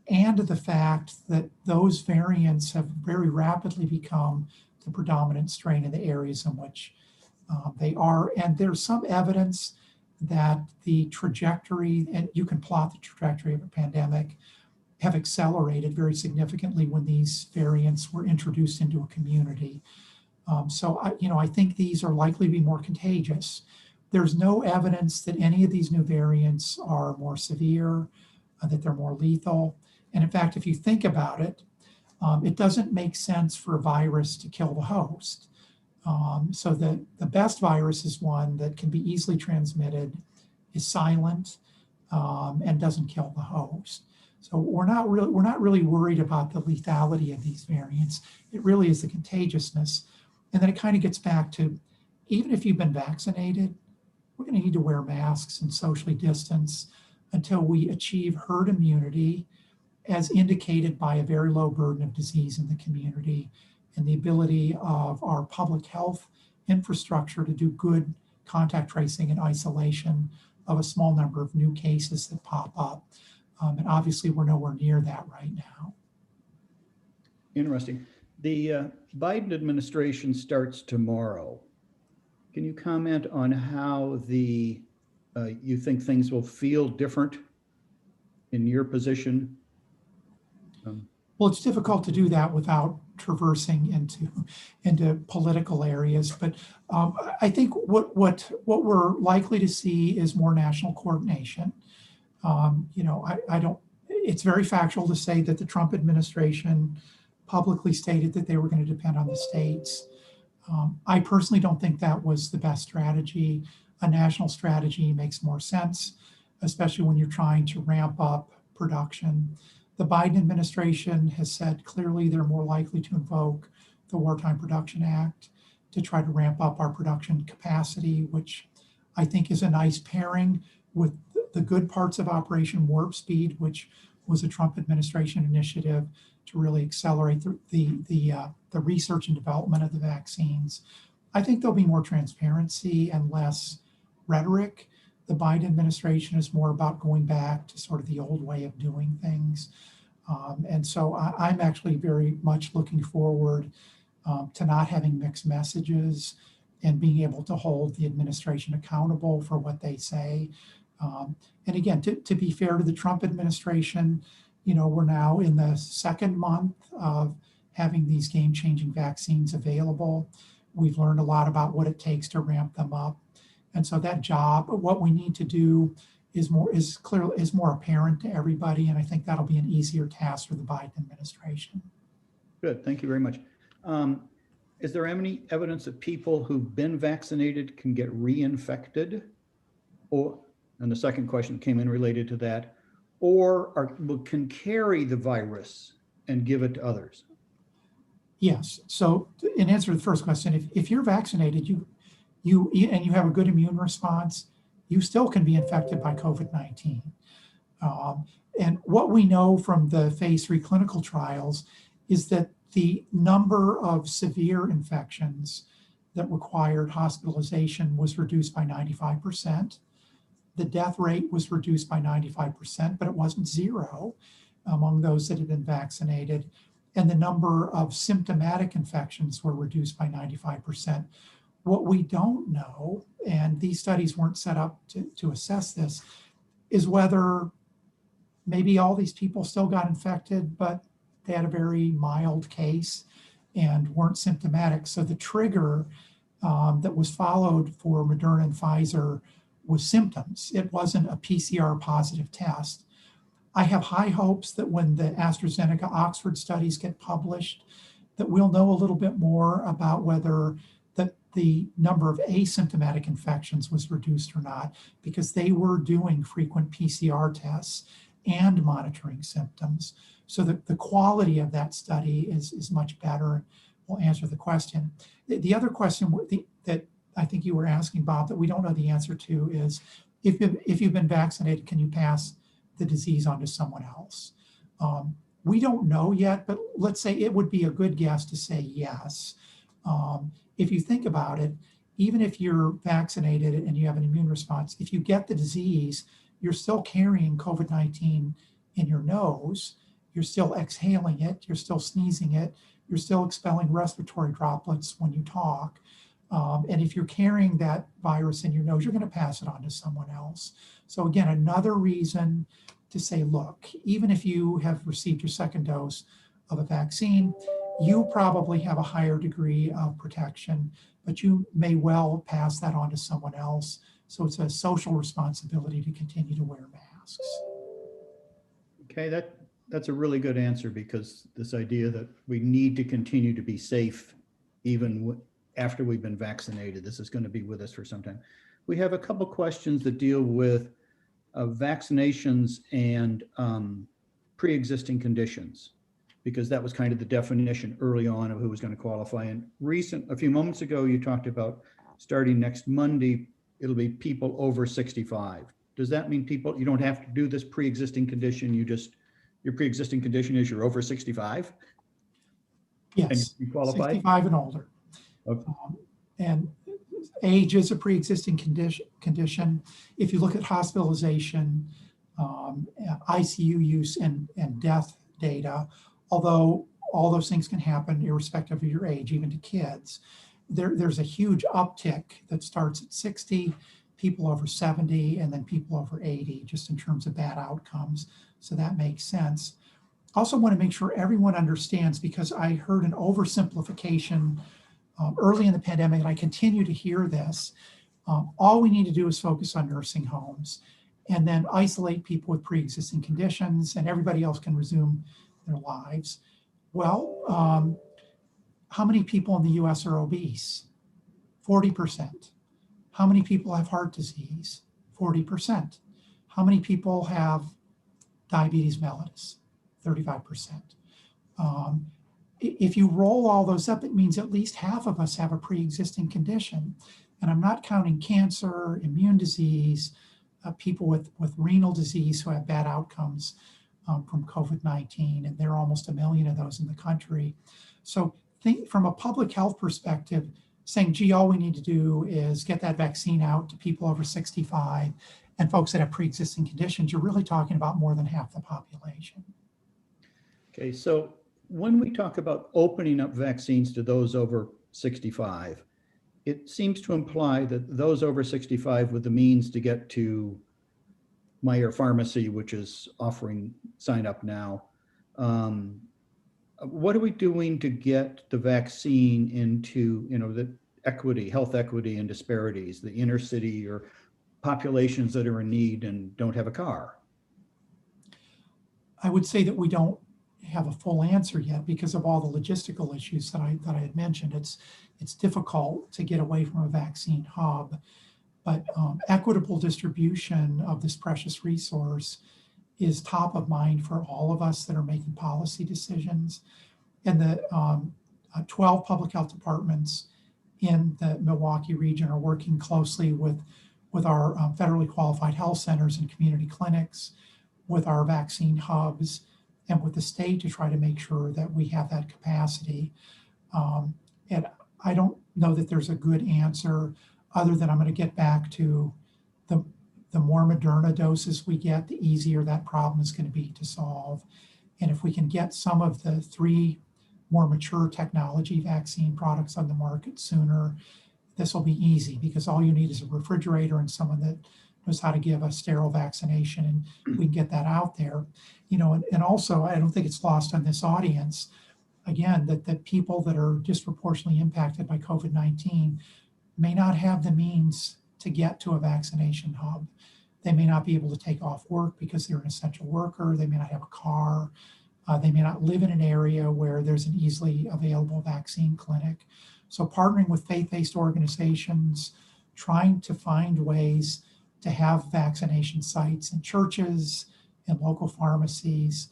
and the fact that those variants have very rapidly become the predominant strain in the areas in which they are. And there's some evidence that the trajectory, and you can plot the trajectory of a pandemic, have accelerated very significantly when these variants were introduced into a community. So I think these are likely to be more contagious. There's no evidence that any of these new variants are more severe, that they're more lethal. And in fact, if you think about it, it doesn't make sense for a virus to kill the host. So the best virus is one that can be easily transmitted, is silent, and doesn't kill the host. So we're not really worried about the lethality of these variants. It really is the contagiousness. And then it kind of gets back to, even if you've been vaccinated, we're going to need to wear masks and socially distance until we achieve herd immunity, as indicated by a very low burden of disease in the community and the ability of our public health infrastructure to do good contact tracing and isolation of a small number of new cases that pop up. And obviously, we're nowhere near that right now. Interesting. The Biden administration starts tomorrow. Can you comment on how you think things will feel different in your position? Well, it's difficult to do that without traversing into political areas. But I think what we're likely to see is more national coordination. It's very factual to say that the Trump administration publicly stated that they were going to depend on the states. I personally don't think that was the best strategy. A national strategy makes more sense, especially when you're trying to ramp up production. The Biden administration has said clearly they're more likely to invoke the Wartime Production Act to try to ramp up our production capacity, which I think is a nice pairing with the good parts of Operation Warp Speed, which was a Trump administration initiative to really accelerate the research and development of the vaccines. I think there'll be more transparency and less rhetoric. The Biden administration is more about going back to sort of the old way of doing things. And so I'm actually very much looking forward to not having mixed messages and being able to hold the administration accountable for what they say. And again, to be fair to the Trump administration, we're now in the second month of having these game-changing vaccines available. We've learned a lot about what it takes to ramp them up. And so that job, what we need to do is more apparent to everybody. And I think that'll be an easier task for the Biden administration. Good, thank you very much. Is there any evidence that people who've been vaccinated can get reinfected? And the second question came in related to that, can carry the virus and give it to others? Yes. So in answer to the first question, if you're vaccinated, and you have a good immune response, you still can be infected by COVID-19. And what we know from the phase 3 clinical trials is that the number of severe infections that required hospitalization was reduced by 95%. The death rate was reduced by 95%, but it wasn't zero among those that had been vaccinated. And the number of symptomatic infections were reduced by 95%. What we don't know, and these studies weren't set up to assess this, is whether maybe all these people still got infected, but they had a very mild case and weren't symptomatic. So the trigger that was followed for Moderna and Pfizer was symptoms. It wasn't a PCR positive test. I have high hopes that when the AstraZeneca Oxford studies get published, that we'll know a little bit more about whether the number of asymptomatic infections was reduced or not, because they were doing frequent PCR tests and monitoring symptoms. So the quality of that study is much better. Will answer the question. The other question that I think you were asking, Bob, that we don't know the answer to is, if you've been vaccinated, can you pass the disease on to someone else? We don't know yet, but let's say it would be a good guess to say yes. If you think about it, even if you're vaccinated and you have an immune response, if you get the disease, you're still carrying COVID-19 in your nose, you're still exhaling it, you're still sneezing it, you're still expelling respiratory droplets when you talk. And if you're carrying that virus in your nose, you're going to pass it on to someone else. So again, another reason to say, look, even if you have received your second dose of a vaccine, you probably have a higher degree of protection, but you may well pass that on to someone else. So it's a social responsibility to continue to wear masks. Okay, that's a really good answer, because this idea that we need to continue to be safe even after we've been vaccinated, this is going to be with us for some time. We have a couple questions that deal with vaccinations and pre-existing conditions, because that was kind of the definition early on of who was going to qualify. And a few moments ago, you talked about starting next Monday, it'll be people over 65. Does that mean you don't have to do this pre-existing condition? Your pre-existing condition is you're over 65? Yes, and you qualify? 65 and older. Okay. And age is a pre-existing condition. If you look at hospitalization, ICU use, and death data, although all those things can happen irrespective of your age, even to kids, there's a huge uptick that starts at 60, people over 70, and then people over 80, just in terms of bad outcomes. So that makes sense. Also want to make sure everyone understands, because I heard an oversimplification early in the pandemic, and I continue to hear this. All we need to do is focus on nursing homes and then isolate people with pre-existing conditions, and everybody else can resume their lives. Well, how many people in the US are obese? 40%. How many people have heart disease? 40%. How many people have diabetes mellitus? 35%. If you roll all those up, it means at least half of us have a pre-existing condition. And I'm not counting cancer, immune disease, people with renal disease who have bad outcomes from COVID-19, and there are almost 1 million of those in the country. So think from a public health perspective, saying, gee, all we need to do is get that vaccine out to people over 65 and folks that have pre-existing conditions, you're really talking about more than half the population. Okay, so when we talk about opening up vaccines to those over 65, it seems to imply that those over 65 with the means to get to Meyer Pharmacy, which is offering sign up now, what are we doing to get the vaccine into, the equity, health equity and disparities, the inner city or populations that are in need and don't have a car? I would say that we don't have a full answer yet because of all the logistical issues that I had mentioned. It's difficult to get away from a vaccine hub, but equitable distribution of this precious resource is top of mind for all of us that are making policy decisions. And the 12 public health departments in the Milwaukee region are working closely with our federally qualified health centers and community clinics, with our vaccine hubs, and with the state to try to make sure that we have that capacity. And I don't know that there's a good answer other than I'm going to get back to the more Moderna doses we get, the easier that problem is going to be to solve. And if we can get some of the 3 more mature technology vaccine products on the market sooner, this will be easy because all you need is a refrigerator and someone that knows how to give a sterile vaccination, and we can get that out there. You know, and also, I don't think it's lost on this audience, again, that people that are disproportionately impacted by COVID-19 may not have the means to get to a vaccination hub. They may not be able to take off work because they're an essential worker. They may not have a car. They may not live in an area where there's an easily available vaccine clinic. So partnering with faith-based organizations, trying to find ways to have vaccination sites in churches, in local pharmacies,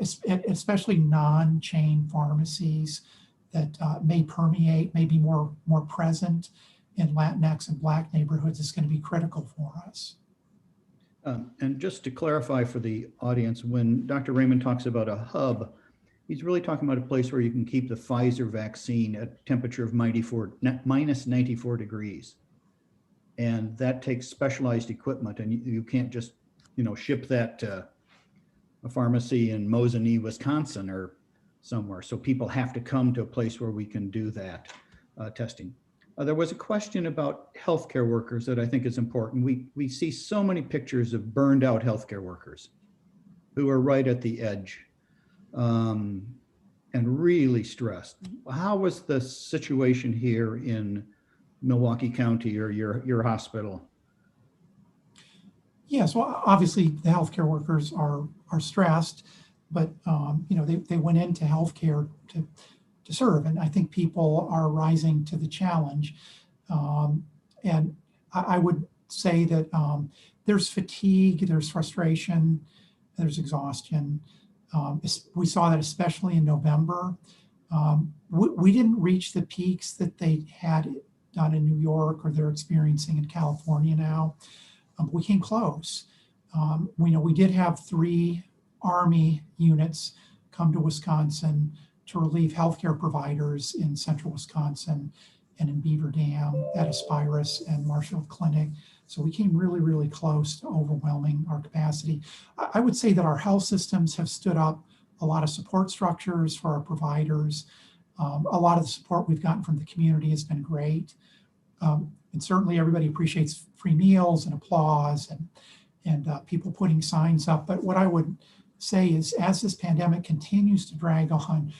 especially non-chain pharmacies that may permeate, may be more present in Latinx and Black neighborhoods is going to be critical for us. And just to clarify for the audience, when Dr. Raymond talks about a hub, he's really talking about a place where you can keep the Pfizer vaccine at a temperature of minus 94 degrees. And that takes specialized equipment, and you can't just, ship that to a pharmacy in Mosinee, Wisconsin or somewhere. So people have to come to a place where we can do that testing. There was a question about healthcare workers that I think is important. We see so many pictures of burned out healthcare workers who are right at the edge and really stressed. How was the situation here in Milwaukee County or your hospital? Yes, well, obviously the healthcare workers are stressed, but they went into healthcare to serve, and I think people are rising to the challenge. And I would say that there's fatigue, there's frustration, there's exhaustion. We saw that especially in November. We didn't reach the peaks that they had done in New York or they're experiencing in California now. We came close. We did have 3 Army units come to Wisconsin to relieve healthcare providers in central Wisconsin and in Beaver Dam, at Aspirus and Marshfield Clinic. So we came really, really close to overwhelming our capacity. I would say that our health systems have stood up a lot of support structures for our providers. A lot of the support we've gotten from the community has been great. And certainly everybody appreciates free meals and applause and people putting signs up. But what I would say is, as this pandemic continues to drag on,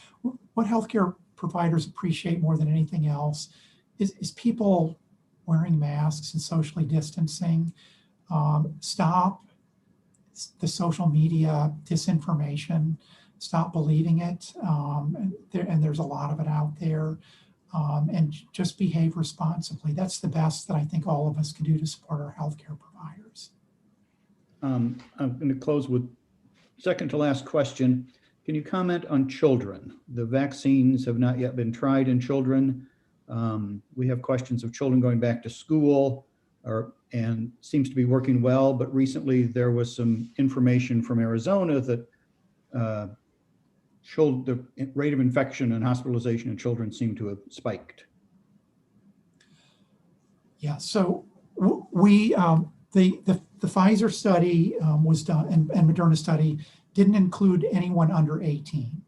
what healthcare providers appreciate more than anything else is people wearing masks and socially distancing. Stop the social media disinformation, stop believing it. And there's a lot of it out there. And just behave responsibly. That's the best that I think all of us can do to support our healthcare providers. I'm going to close with second to last question. Can you comment on children? The vaccines have not yet been tried in children. We have questions of children going back to school and seems to be working well, but recently there was some information from Arizona that showed the rate of infection and hospitalization in children seemed to have spiked. Yeah, so we the Pfizer study was done, and Moderna study didn't include anyone under 18.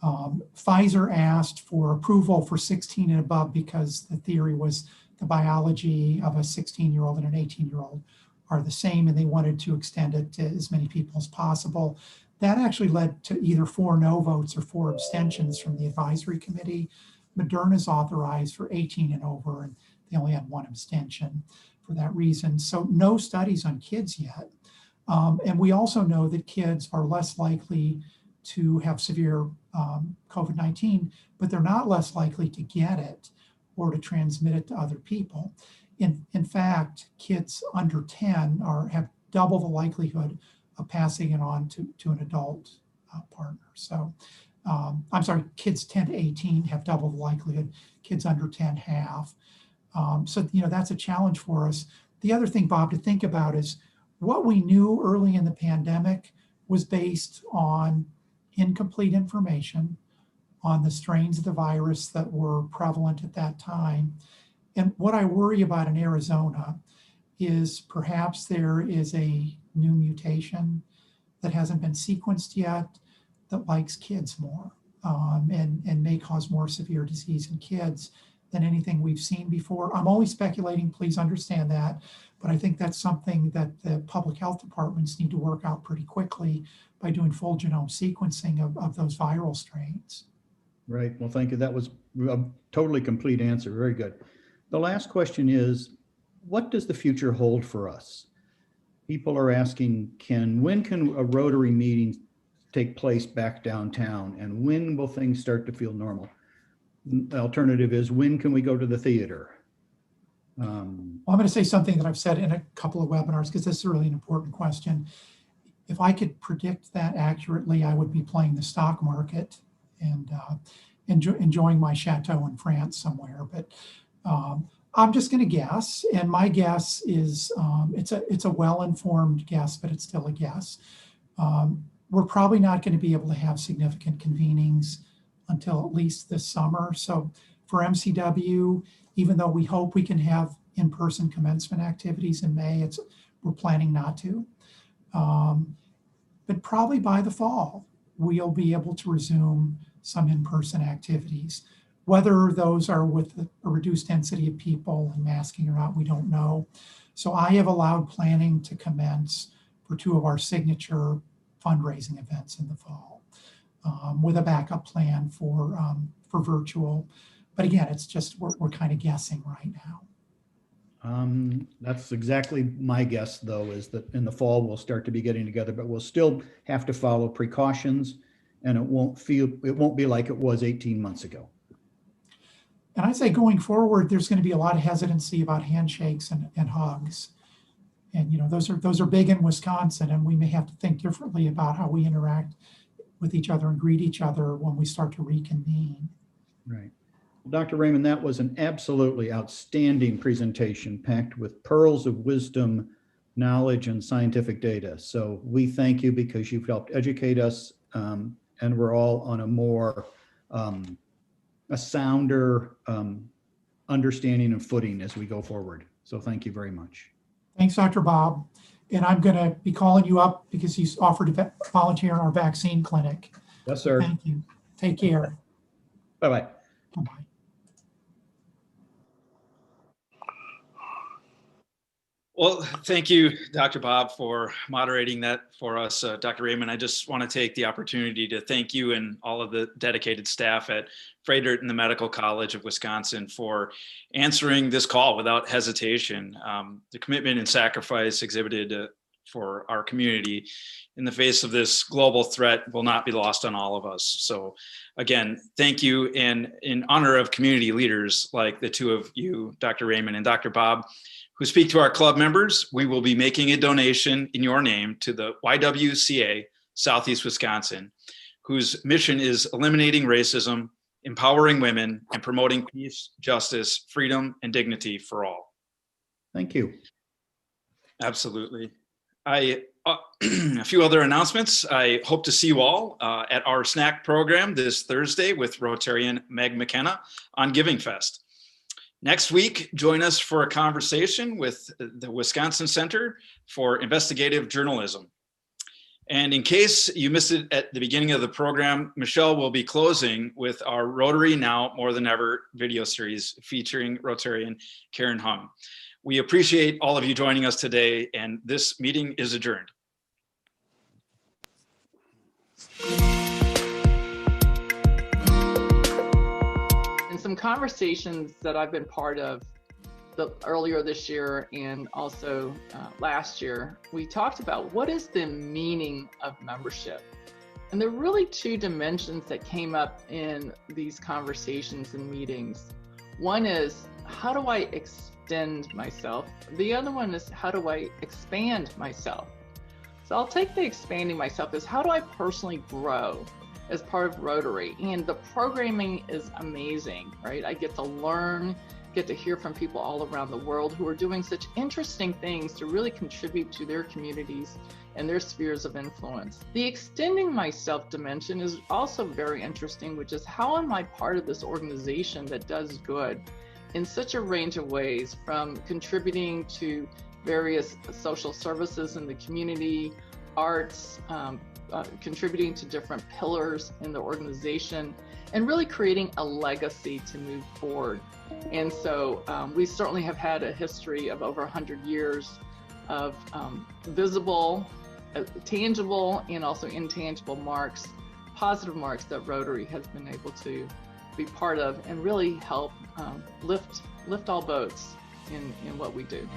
Pfizer asked for approval for 16 and above because the theory was the biology of a 16-year-old and an 18-year-old are the same, and they wanted to extend it to as many people as possible. That actually led to either 4 no votes or 4 abstentions from the advisory committee. Moderna's authorized for 18 and over, and they only had 1 abstention for that reason. So no studies on kids yet. And we also know that kids are less likely to have severe COVID-19, but they're not less likely to get it or to transmit it to other people. In fact, kids under 10 have double the likelihood of passing it on to an adult partner. So, I'm sorry, kids 10 to 18 have double the likelihood, kids under 10 have. So, that's a challenge for us. The other thing, Bob, to think about is what we knew early in the pandemic was based on incomplete information on the strains of the virus that were prevalent at that time. And what I worry about in Arizona is perhaps there is a new mutation that hasn't been sequenced yet that likes kids more and may cause more severe disease in kids than anything we've seen before. I'm only speculating, please understand that, but I think that's something that the public health departments need to work out pretty quickly by doing full genome sequencing of those viral strains. Right. Well, thank you. That was a totally complete answer. Very good. The last question is, what does the future hold for us? People are asking, when can a Rotary meeting take place back downtown, and when will things start to feel normal? The alternative is, when can we go to the theater? Well, I'm going to say something that I've said in a couple of webinars, because this is really an important question. If I could predict that accurately, I would be playing the stock market and enjoying my chateau in France somewhere. But I'm just going to guess, and my guess is it's a well-informed guess, but it's still a guess. We're probably not going to be able to have significant convenings until at least this summer. So for MCW, even though we hope we can have in-person commencement activities in May, we're planning not to. But probably by the fall, we'll be able to resume some in-person activities. Whether those are with a reduced density of people and masking or not, we don't know. So I have allowed planning to commence for 2 of our signature fundraising events in the fall, with a backup plan for virtual. But again, it's just, we're kind of guessing right now. That's exactly my guess, though, is that in the fall we'll start to be getting together, but we'll still have to follow precautions, and it won't be like it was 18 months ago. And I'd say going forward, there's going to be a lot of hesitancy about handshakes and hugs. And those are big in Wisconsin, and we may have to think differently about how we interact with each other and greet each other when we start to reconvene. Right. Dr. Raymond, that was an absolutely outstanding presentation packed with pearls of wisdom, knowledge, and scientific data. So we thank you because you've helped educate us, and we're all on a more, a sounder understanding and footing as we go forward. So thank you very much. Thanks, Dr. Bob. And I'm going to be calling you up because you offered to volunteer in our vaccine clinic. Yes, sir. Thank you. Take care. Bye-bye. Bye-bye. Well, thank you, Dr. Bob, for moderating that for us. Dr. Raymond, I just want to take the opportunity to thank you and all of the dedicated staff at Froedtert and the Medical College of Wisconsin for answering this call without hesitation. The commitment and sacrifice exhibited for our community in the face of this global threat will not be lost on all of us. So again, thank you. And in honor of community leaders like the 2 of you, Dr. Raymond and Dr. Bob, who speak to our club members, we will be making a donation in your name to the YWCA Southeast Wisconsin, whose mission is eliminating racism, empowering women, and promoting peace, justice, freedom, and dignity for all. Thank you. Absolutely. A few other announcements. I hope to see you all at our snack program this Thursday with Rotarian Meg McKenna on Giving Fest. Next week, join us for a conversation with the Wisconsin Center for Investigative Journalism. And in case you missed it at the beginning of the program, Michelle will be closing with our Rotary Now More Than Ever video series featuring Rotarian Karen Hung. We appreciate all of you joining us today, and this meeting is adjourned. In some conversations that I've been part of earlier this year and also last year, we talked about what is the meaning of membership. And there are really 2 dimensions that came up in these conversations and meetings. One is, how do I extend myself? The other one is, how do I expand myself? So I'll take the expanding myself as, how do I personally grow as part of Rotary? And the programming is amazing, right? I get to learn, get to hear from people all around the world who are doing such interesting things to really contribute to their communities and their spheres of influence. The extending myself dimension is also very interesting, which is, how am I part of this organization that does good in such a range of ways, from contributing to various social services in the community, arts, contributing to different pillars in the organization, and really creating a legacy to move forward. And so we certainly have had a history of over 100 years of visible, tangible, and also intangible marks, positive marks that Rotary has been able to be part of and really help lift all boats in what we do.